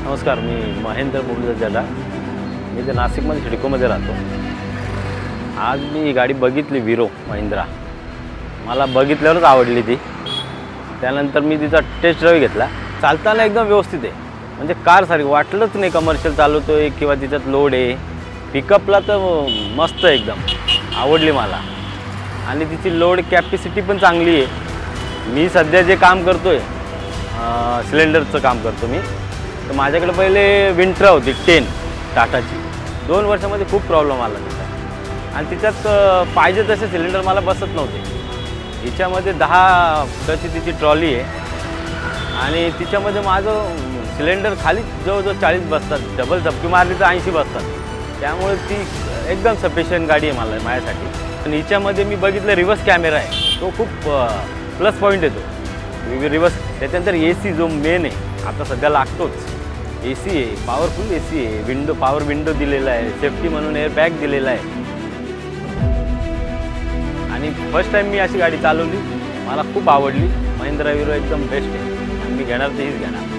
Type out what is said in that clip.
नमस्कार, मी महेंद्र मुरलीधर जडाळ. मी तर नाशिकमध्ये सिडकोमध्ये राहतो. आज मी ही गाडी बघितली, विरो महिंद्रा. मला बघितल्यावरच आवडली ती. त्यानंतर मी तिचा टेस्ट ड्राईव्ह घेतला. चालताना एकदम व्यवस्थित आहे, म्हणजे कारसारखी वाटलंच नाही कमर्शियल चालवतो आहे किंवा तिच्यात लोड आहे. पिकअपला तर मस्त एकदम आवडली मला. आणि तिची लोड कॅपॅसिटी पण चांगली आहे. मी सध्या जे काम करतो आहे, सिलेंडरचं काम करतो मी. तर माझ्याकडे पहिले विंट्रा होती 10 टाटाची. 2 वर्षामध्ये खूप प्रॉब्लेम आला तिचा, आणि तिच्यात पाहिजे तसे सिलेंडर मला बसत नव्हते. हिच्यामध्ये 10 फुटाची तिची ट्रॉली आहे, आणि तिच्यामध्ये माझं सिलेंडर खाली जवळजवळ 40 बसतात. डबल झपकी मारली तर 80 बसतात. त्यामुळे ती एकदम सफिशियंट गाडी आहे माझ्यासाठी. आणि हिच्यामध्ये मी बघितलं रिव्हर्स कॅमेरा आहे, तो खूप प्लस पॉईंट आहे. तो रिव्हर्स. त्याच्यानंतर AC जो मेन आहे आता सध्या लागतोच. AC आहे, पॉवरफुल AC आहे. विंडो, पॉवर विंडो दिलेला आहे. सेफ्टी म्हणून एअर बॅग दिलेला आहे. आणि फर्स्ट टाईम मी अशी गाडी चालवली, मला खूप आवडली. महिंद्रा विरो एकदम बेस्ट आहे, आणि मी घेणार तर हीच घेणार.